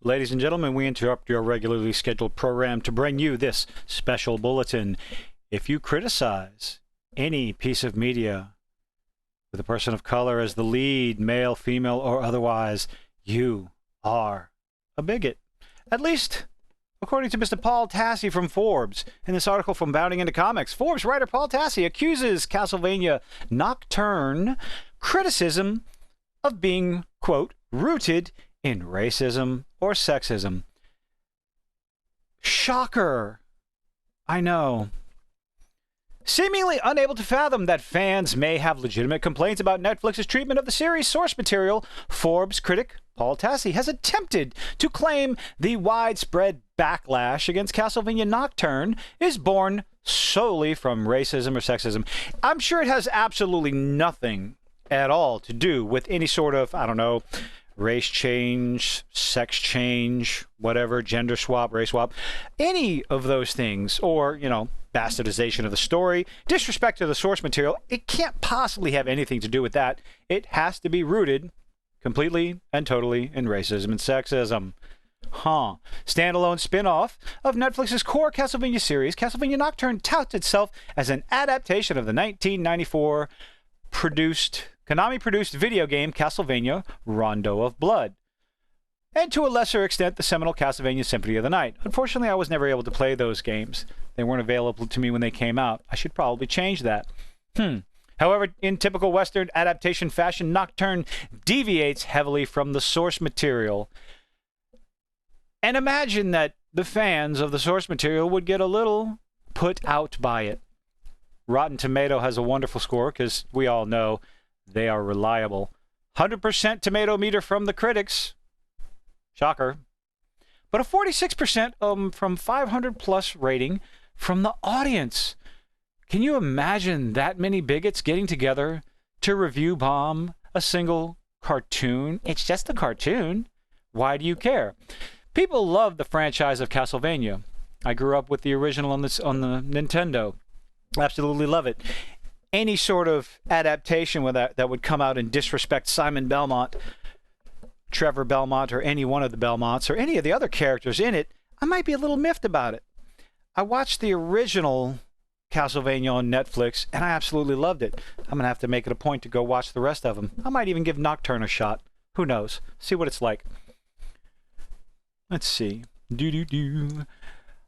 Ladies and gentlemen, we interrupt your regularly scheduled program to bring you this special bulletin. If you criticize any piece of media with a person of color as the lead, male, female, or otherwise, you are a bigot. At least, according to Mr. Paul Tassi from Forbes. In this article from Bounding into Comics, Forbes writer Paul Tassi accuses Castlevania Nocturne criticism of being, quote, rooted in racism or sexism. Shocker. I know. Seemingly unable to fathom that fans may have legitimate complaints about Netflix's treatment of the series' source material, Forbes critic Paul Tassi has attempted to claim the widespread backlash against Castlevania Nocturne is born solely from racism or sexism. I'm sure it has absolutely nothing at all to do with any sort of, I don't know, race change, sex change, whatever, gender swap, race swap, any of those things, or, you know, bastardization of the story, disrespect to the source material. It can't possibly have anything to do with that. It has to be rooted completely and totally in racism and sexism. Standalone spin-off of Netflix's core Castlevania series, Castlevania Nocturne touts itself as an adaptation of the 1994 Konami-produced video game Castlevania Rondo of Blood, and to a lesser extent the seminal Castlevania Symphony of the Night. Unfortunately, I was never able to play those games. They weren't available to me when they came out. I should probably change that. However, in typical Western adaptation fashion, Nocturne deviates heavily from the source material. And imagine that the fans of the source material would get a little put out by it. Rotten Tomato has a wonderful score because we all know they are reliable. 100% tomato meter from the critics. Shocker. But a 46% from 500 plus rating from the audience. Can you imagine that many bigots getting together to review bomb a single cartoon? It's just a cartoon. Why do you care? People love the franchise of Castlevania. I grew up with the original on the Nintendo. Absolutely love it. Any sort of adaptation with that would come out and disrespect Simon Belmont, Trevor Belmont, or any one of the Belmonts, or any of the other characters in it, I might be a little miffed about it. I watched the original Castlevania on Netflix, and I absolutely loved it. I'm going to have to make it a point to go watch the rest of them. I might even give Nocturne a shot. Who knows? See what it's like. Let's see.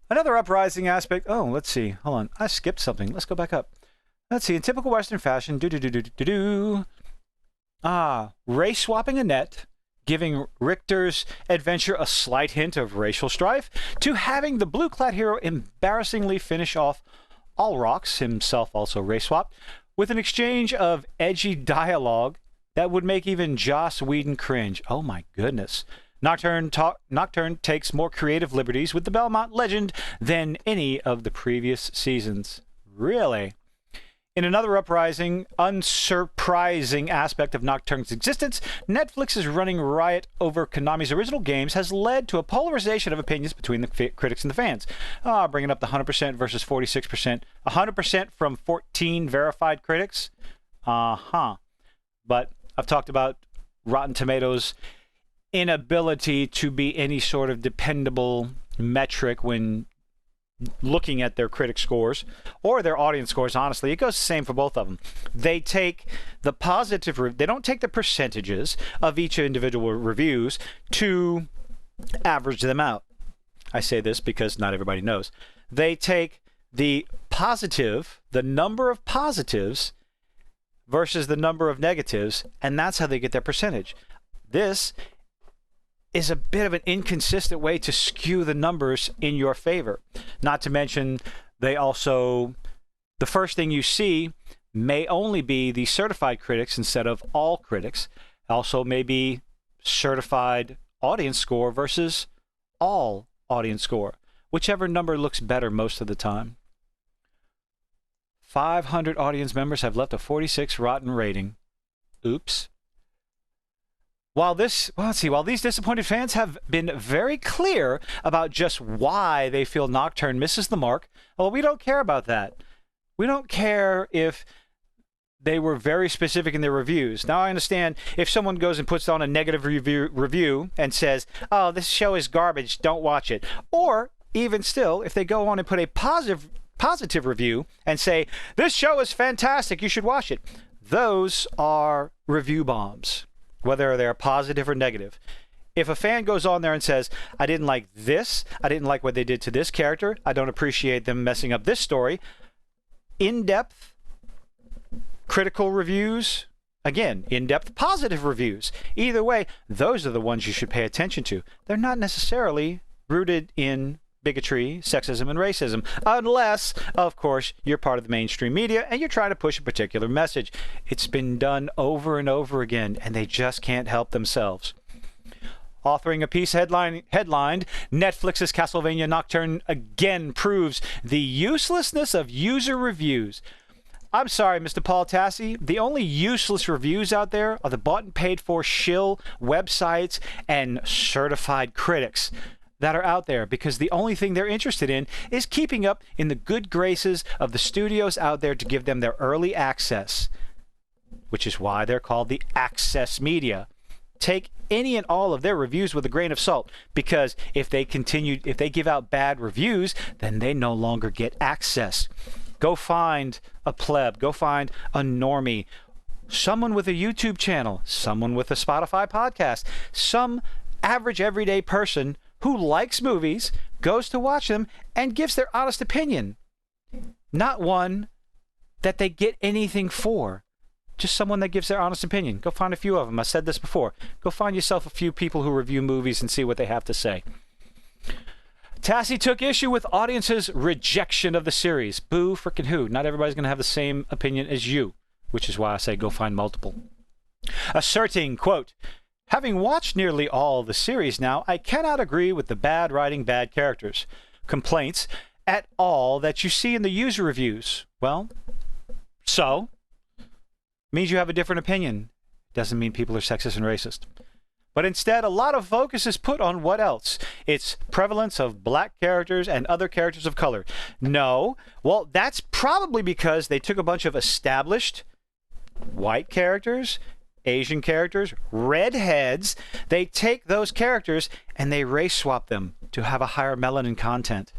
Another uprising aspect. Oh, let's see. Hold on. I skipped something. Let's go back up. Let's see. In typical Western fashion, race swapping Annette, giving Richter's adventure a slight hint of racial strife, to having the blue-clad hero embarrassingly finish off Alrox, himself also race swapped, with an exchange of edgy dialogue that would make even Joss Whedon cringe. Oh my goodness. Nocturne takes more creative liberties with the Belmont legend than any of the previous seasons. Really? In another uprising, unsurprising aspect of Nocturne's existence, Netflix's running riot over Konami's original games has led to a polarization of opinions between the critics and the fans. Bringing up the 100% versus 46%. 100% from 14 verified critics? But I've talked about Rotten Tomatoes' inability to be any sort of dependable metric when looking at their critic scores or their audience scores. Honestly, it goes the same for both of them. They take the positive, they don't take the percentages of each individual reviews to average them out. I say this because not everybody knows. They take the positive, the number of positives versus the number of negatives, and that's how they get their percentage. This is a bit of an inconsistent way to skew the numbers in your favor. Not to mention, they also, the first thing you see may only be the certified critics instead of all critics. Also maybe certified audience score versus all audience score. Whichever number looks better most of the time. 500 audience members have left a 46 rotten rating. Oops. While these disappointed fans have been very clear about just why they feel Nocturne misses the mark, well, we don't care about that. We don't care if they were very specific in their reviews. Now, I understand if someone goes and puts on a negative review and says, oh, this show is garbage, don't watch it. Or even still, if they go on and put a positive review and say, this show is fantastic, you should watch it. Those are review bombs, whether they're positive or negative. If a fan goes on there and says, I didn't like this, I didn't like what they did to this character, I don't appreciate them messing up this story, in-depth critical reviews, again, in-depth positive reviews. Either way, those are the ones you should pay attention to. They're not necessarily rooted in bigotry, sexism, and racism, unless, of course, you're part of the mainstream media and you're trying to push a particular message. It's been done over and over again, and they just can't help themselves. Authoring a piece headlined, Netflix's Castlevania Nocturne again proves the uselessness of user reviews. I'm sorry, Mr. Paul Tassi. The only useless reviews out there are the bought and paid for shill websites and certified critics that are out there, because the only thing they're interested in is keeping up in the good graces of the studios out there to give them their early access, which is why they're called the access media. Take any and all of their reviews with a grain of salt, because if they give out bad reviews, then they no longer get access. Go find a pleb, go find a normie, someone with a YouTube channel, someone with a Spotify podcast, some average everyday person who likes movies, goes to watch them, and gives their honest opinion. Not one that they get anything for. Just someone that gives their honest opinion. Go find a few of them. I said this before. Go find yourself a few people who review movies and see what they have to say. Tassi took issue with audiences' rejection of the series. Boo frickin' who. Not everybody's going to have the same opinion as you, which is why I say go find multiple. Asserting, quote, having watched nearly all the series now, I cannot agree with the bad writing, bad characters complaints at all that you see in the user reviews. Well, so? Means you have a different opinion. Doesn't mean people are sexist and racist. But instead, a lot of focus is put on what else? Its prevalence of black characters and other characters of color. No. Well, that's probably because they took a bunch of established white characters, Asian characters, redheads. They take those characters and they race swap them to have a higher melanin content.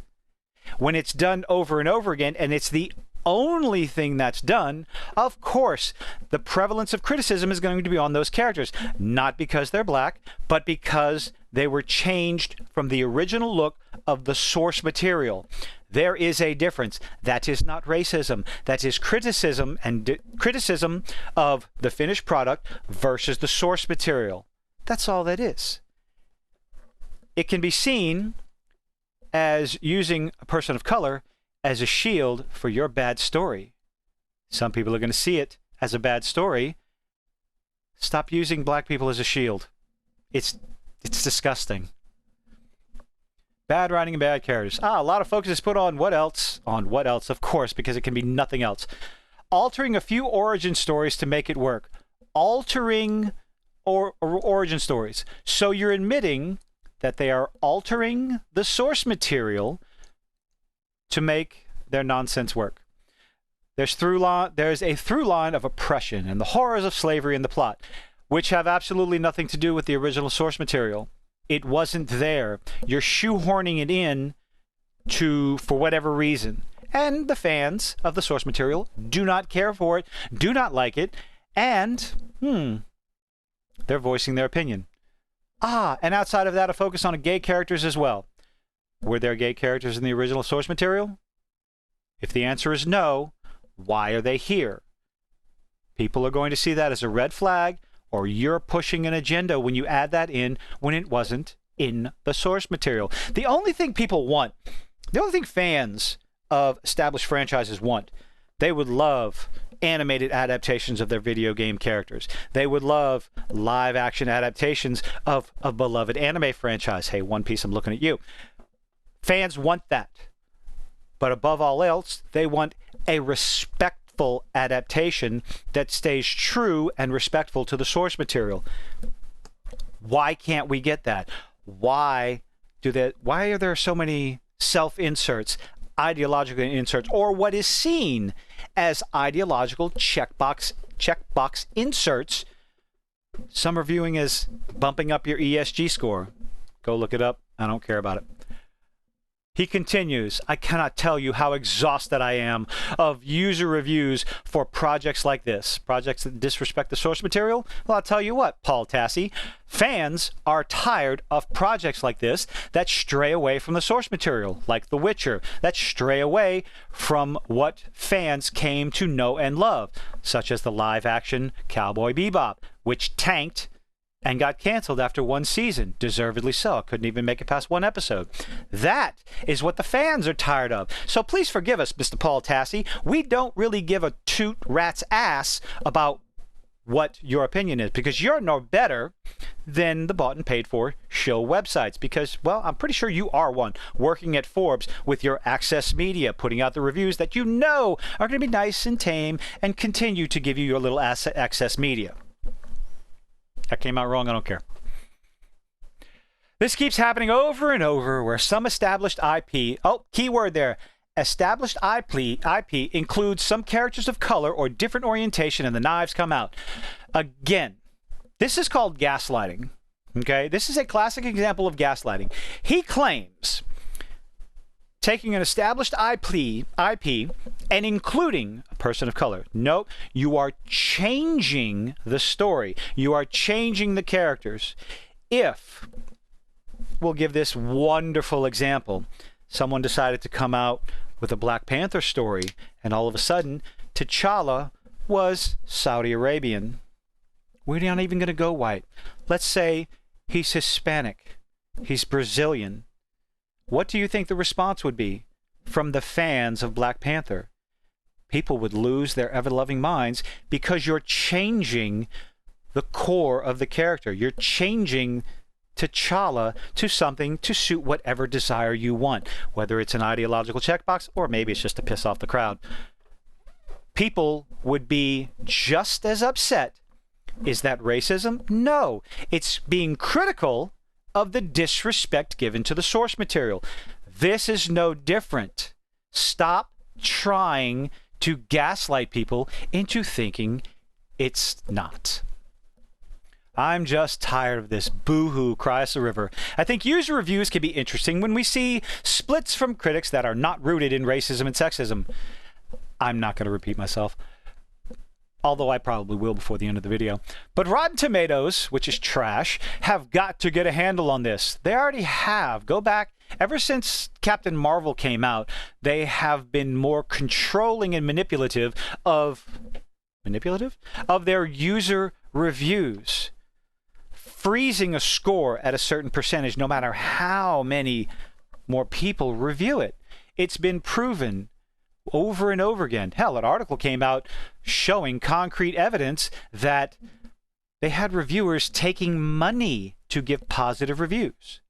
When it's done over and over again, and it's the only thing that's done, of course, the prevalence of criticism is going to be on those characters, not because they're black, but because they were changed from the original look of the source material. There is a difference. That is not racism. That is criticism, and criticism of the finished product versus the source material. That's all that is. It can be seen as using a person of color as a shield for your bad story. Some people are going to see it as a bad story. Stop using black people as a shield. It's disgusting. Bad writing and bad characters. A lot of focus is put on what else? On what else, of course, because it can be nothing else. Altering a few origin stories to make it work. Altering origin stories. So you're admitting that they are altering the source material to make their nonsense work. There's a through line of oppression and the horrors of slavery in the plot, which have absolutely nothing to do with the original source material. It wasn't there. You're shoehorning it in for whatever reason. And the fans of the source material do not care for it, do not like it, and they're voicing their opinion. And outside of that, a focus on gay characters as well. Were there gay characters in the original source material? If the answer is no, why are they here? People are going to see that as a red flag, or you're pushing an agenda when you add that in when it wasn't in the source material. The only thing people want, the only thing fans of established franchises want, they would love animated adaptations of their video game characters. They would love live action adaptations of a beloved anime franchise. Hey, One Piece, I'm looking at you. Fans want that. But above all else, they want a respectful adaptation that stays true and respectful to the source material. Why can't we get that? Why are there so many self-inserts, ideological inserts, or what is seen as ideological checkbox inserts. Some are viewing as bumping up your ESG score. Go look it up. I don't care about it. He continues, I cannot tell you how exhausted I am of user reviews for projects like this. Projects that disrespect the source material? Well, I'll tell you what, Paul Tassi, fans are tired of projects like this that stray away from the source material, like The Witcher, that stray away from what fans came to know and love, such as the live-action Cowboy Bebop, which tanked and got canceled after one season. Deservedly so. Couldn't even make it past one episode. That is what the fans are tired of. So please forgive us, Mr. Paul Tassi. We don't really give a toot rat's ass about what your opinion is, because you're no better than the bought and paid for show websites, because, well, I'm pretty sure you are one, working at Forbes with your access media, putting out the reviews that you know are going to be nice and tame and continue to give you your little access media. That came out wrong, I don't care. This keeps happening over and over, where some established IP, oh, key word there, established IP includes some characters of color or different orientation and the knives come out. Again, this is called gaslighting, okay? This is a classic example of gaslighting. He claims taking an established IP and including a person of color. No, you are changing the story. You are changing the characters. If, we'll give this wonderful example, someone decided to come out with a Black Panther story, and all of a sudden, T'Challa was Saudi Arabian. We're not even going to go white. Let's say he's Hispanic. He's Brazilian. What do you think the response would be from the fans of Black Panther? People would lose their ever-loving minds because you're changing the core of the character. You're changing T'Challa to something to suit whatever desire you want, whether it's an ideological checkbox or maybe it's just to piss off the crowd. People would be just as upset. Is that racism? No. It's being critical of the disrespect given to the source material. This is no different. Stop trying to gaslight people into thinking it's not. I'm just tired of this boo-hoo cry us a river. I think user reviews can be interesting when we see splits from critics that are not rooted in racism and sexism. I'm not going to repeat myself, although I probably will before the end of the video. But Rotten Tomatoes, which is trash, have got to get a handle on this. They already have. Go back. Ever since Captain Marvel came out, they have been more controlling and manipulative of their user reviews, freezing a score at a certain percentage no matter how many more people review it. It's been proven over and over again. Hell, an article came out showing concrete evidence that they had reviewers taking money to give positive reviews.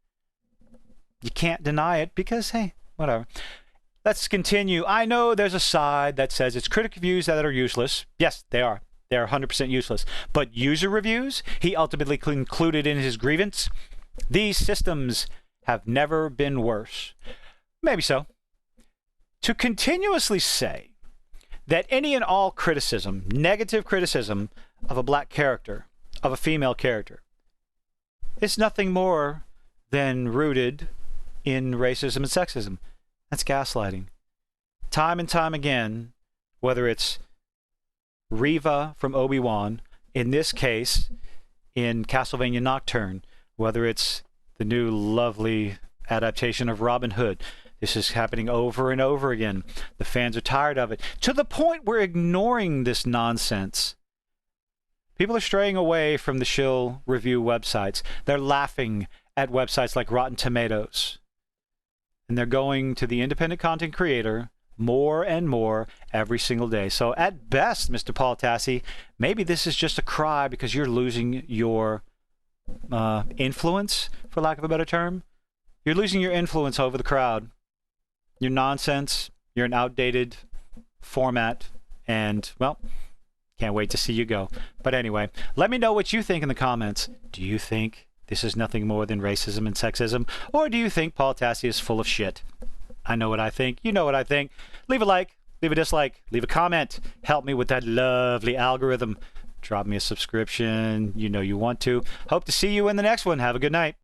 You can't deny it because, hey, whatever. Let's continue. I know there's a side that says it's critic reviews that are useless. Yes, they are. They are 100% useless. But user reviews, he ultimately concluded in his grievance, these systems have never been worse. Maybe so. To continuously say that any and all criticism, negative criticism of a black character, of a female character, is nothing more than rooted in racism and sexism. That's gaslighting. Time and time again, whether it's Riva from Obi-Wan, in this case, in Castlevania Nocturne, whether it's the new lovely adaptation of Robin Hood, this is happening over and over again. The fans are tired of it, to the point we're ignoring this nonsense. People are straying away from the shill review websites. They're laughing at websites like Rotten Tomatoes. And they're going to the independent content creator more and more every single day. So at best, Mr. Paul Tassi, maybe this is just a cry because you're losing your influence, for lack of a better term. You're losing your influence over the crowd. You're nonsense. You're an outdated format. And, well, can't wait to see you go. But anyway, let me know what you think in the comments. Do you think this is nothing more than racism and sexism? Or do you think Paul Tassi is full of shit? I know what I think. You know what I think. Leave a like, leave a dislike, leave a comment, help me with that lovely algorithm. Drop me a subscription, you know you want to. Hope to see you in the next one. Have a good night.